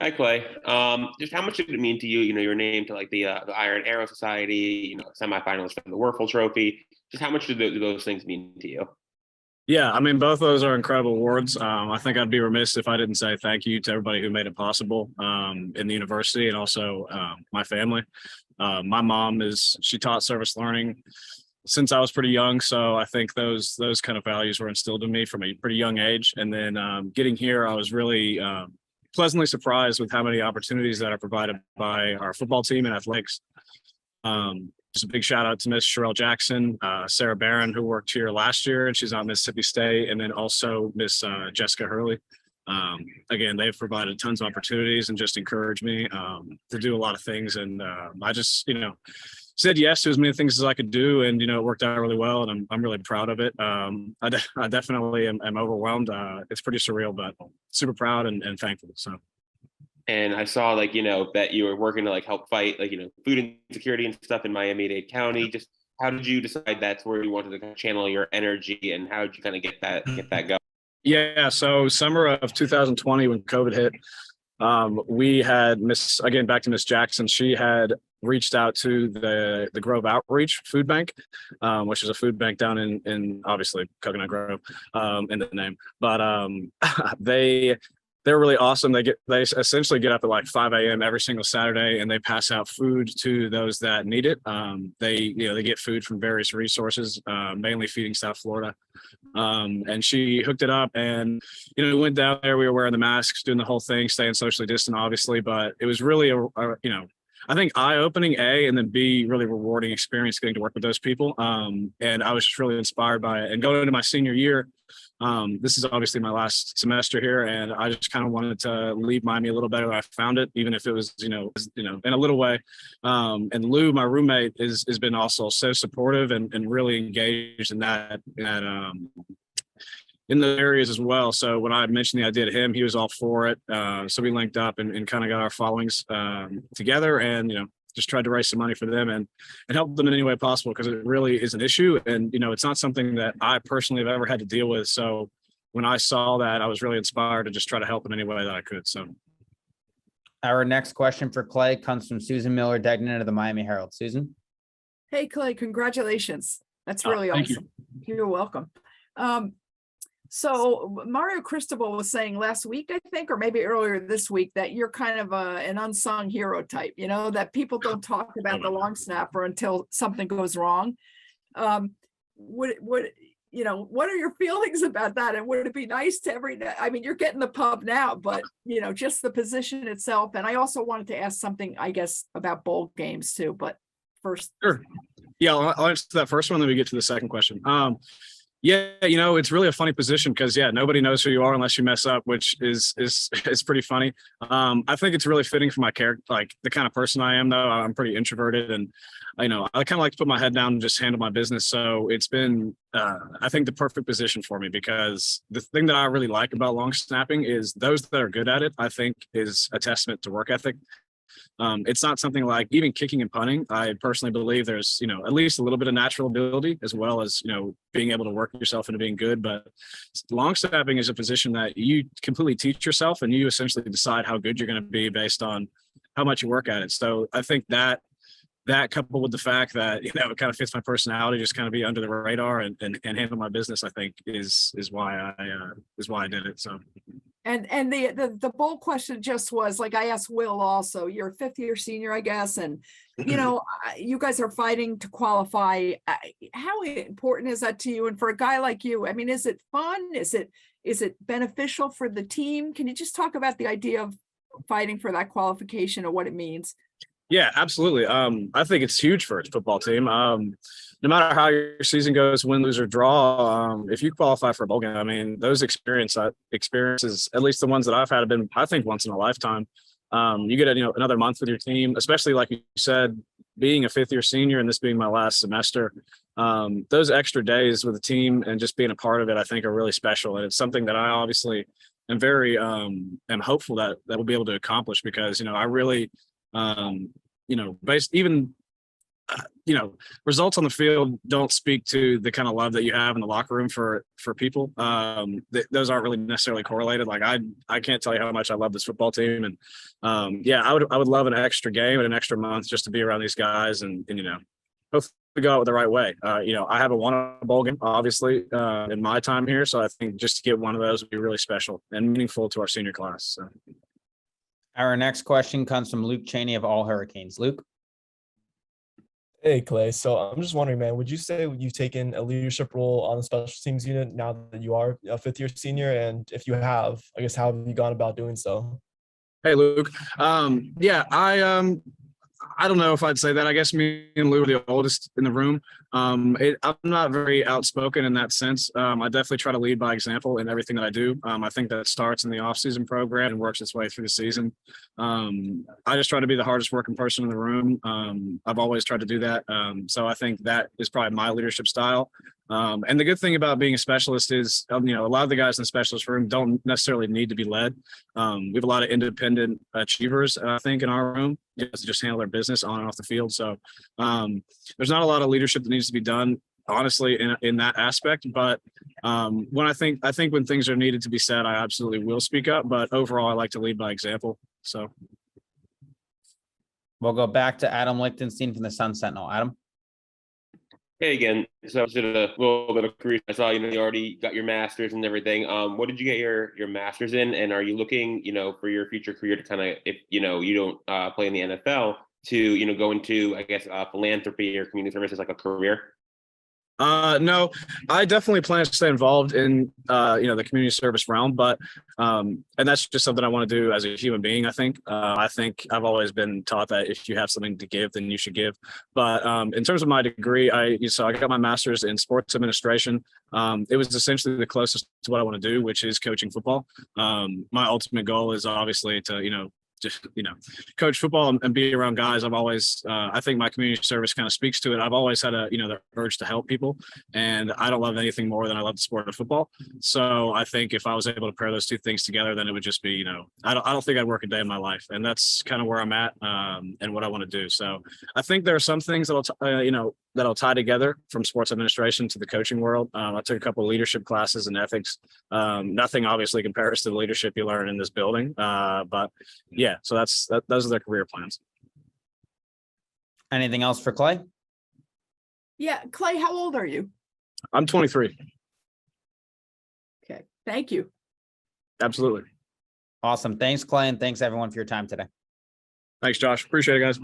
Hi, Clay. Just how much did it mean to you? Your name to like the Iron Arrow Society, semifinalist for the Werfel Trophy. Just how much do those things mean to you? Yeah, I mean, both of those are incredible awards. I think I'd be remiss if I didn't say thank you to everybody who made it possible in the university and also my family. My mom she taught service learning since I was pretty young, so I think those kind of values were instilled in me from a pretty young age. And then getting here, I was really pleasantly surprised with how many opportunities that are provided by our football team and athletics. Just a big shout out to Miss Sherelle Jackson, Sarah Barron, who worked here last year, and she's on Mississippi State, and then also Miss Jessica Hurley. Again, they've provided tons of opportunities and just encouraged me to do a lot of things. And I just, said yes to as many things as I could do, and it worked out really well, and I'm really proud of it. I definitely am overwhelmed. It's pretty surreal, but super proud and thankful. So. And I saw that you were working to help fight food insecurity and stuff in Miami-Dade County. Just how did you decide that's where you wanted to kind of channel your energy, and how did you kind of get that going? Yeah, so summer of 2020 when COVID hit, we had back to Miss Jackson. She had reached out to the Grove Outreach Food Bank, which is a food bank down in obviously Coconut Grove, in the name. But they're really awesome. They essentially get up at like 5 a.m. every single Saturday, and they pass out food to those that need it. They get food from various resources, mainly Feeding South Florida. And she hooked it up, and we went down there. We were wearing the masks, doing the whole thing, staying socially distant, obviously. But it was really I think eye-opening, and then B, really rewarding experience getting to work with those people. And I was just really inspired by it. And going into my senior year, this is obviously my last semester here, and I just kind of wanted to leave Miami a little better than I found it, even if it was, in a little way. And Lou, my roommate, has been also so supportive and really engaged in in the areas as well. So when I mentioned the idea to him, he was all for it. So we linked up and kind of got our followings together, and just tried to raise some money for them and help them in any way possible, because it really is an issue, and it's not something that I personally have ever had to deal with. So when I saw that, I was really inspired to just try to help in any way that I could. So our next question for Clay comes from Susan Miller Degnan of the Miami Herald. Susan. Hey, Clay, congratulations. That's really awesome. You're welcome. So Mario Cristobal was saying last week, I think, or maybe earlier this week, that you're kind of an unsung hero type, that people don't talk about the long snapper until something goes wrong. What are your feelings about that? And would it be nice to I mean, you're getting the pub now, but just the position itself. And I also wanted to ask something, I guess, about bowl games too, but first. Sure. Yeah, I'll answer that first one, then we get to the second question. Yeah, it's really a funny position because nobody knows who you are unless you mess up, which is pretty funny. I think it's really fitting for my character, like the kind of person I am. Though I'm pretty introverted, and I kind of like to put my head down and just handle my business. So it's been, I think, the perfect position for me, because the thing that I really like about long snapping is those that are good at it, I think, is a testament to work ethic. It's not something like even kicking and punting. I personally believe there's, at least a little bit of natural ability, as well as, being able to work yourself into being good. But long snapping is a position that you completely teach yourself, and you essentially decide how good you're going to be based on how much you work at it. So I think that coupled with the fact that, it kind of fits my personality, just kind of be under the radar and handle my business, I think is why I did it. So. And the bold question just was, like I asked Will also, you're a fifth year senior, I guess, and you guys are fighting to qualify. How important is that to you? And for a guy like you, I mean, is it fun? Is it beneficial for the team? Can you just talk about the idea of fighting for that qualification and what it means? Yeah, absolutely. I think it's huge for its football team. No matter how your season goes, win, lose, or draw, if you qualify for a bowl game, I mean, those experiences, at least the ones that I've had, have been, I think, once in a lifetime. You get another month with your team, especially like you said, being a fifth year senior and this being my last semester. Those extra days with the team and just being a part of it, I think, are really special, and it's something that I obviously am very am hopeful that we'll be able to accomplish, because I really based even results on the field don't speak to the kind of love that you have in the locker room for people. Those aren't really necessarily correlated. Like I can't tell you how much I love this football team, and I would love an extra game and an extra month just to be around these guys, and hopefully we go out with the right way. I haven't won a bowl game, obviously, in my time here, so I think just to get one of those would be really special and meaningful to our senior class. So. Our next question comes from Luke Cheney of All Hurricanes. Luke. Hey, Clay. So I'm just wondering, man, would you say you've taken a leadership role on the special teams unit now that you are a fifth-year senior? And if you have, I guess, how have you gone about doing so? Hey, Luke. I don't know if I'd say that. I guess me and Lou are the oldest in the room. I'm not very outspoken in that sense. I definitely try to lead by example in everything that I do. I think that starts in the off-season program and works its way through the season. I just try to be the hardest working person in the room. I've always tried to do that. So I think that is probably my leadership style. And the good thing about being a specialist is, a lot of the guys in the specialist room don't necessarily need to be led. We have a lot of independent achievers, I think, in our room, just handle their business on and off the field. So there's not a lot of leadership that needs to be done, honestly, in that aspect. But when I think when things are needed to be said, I absolutely will speak up. But overall, I like to lead by example. So we'll go back to Adam Lichtenstein from the Sun Sentinel. Adam. Hey again. So I did a little bit of career. I saw, you already got your master's and everything. What did you get your master's in? And are you looking, for your future career to kind of, if, you don't play in the NFL, to, go into, I guess, philanthropy or community service as like a career? No, I definitely plan to stay involved in, the community service realm, but, and that's just something I want to do as a human being. I think I've always been taught that if you have something to give, then you should give. But, in terms of my degree, I got my master's in sports administration. It was essentially the closest to what I want to do, which is coaching football. My ultimate goal is obviously to, just coach football and be around guys. I've always I think my community service kind of speaks to it. I've always had the urge to help people, and I don't love anything more than I love the sport of football. So I think if I was able to pair those two things together, then it would just be I don't think I'd work a day in my life, and that's kind of where I'm at and what I want to do. So I think there are some things that'll tie together from sports administration to the coaching world. I took a couple of leadership classes and ethics. Nothing obviously compares to the leadership you learn in this building, but yeah, so those are their career plans. Anything else for Clay? Yeah. Clay, how old are you? I'm 23. Okay. Thank you. Absolutely. Awesome. Thanks, Clay. And thanks everyone for your time today. Thanks, Josh. Appreciate it, guys.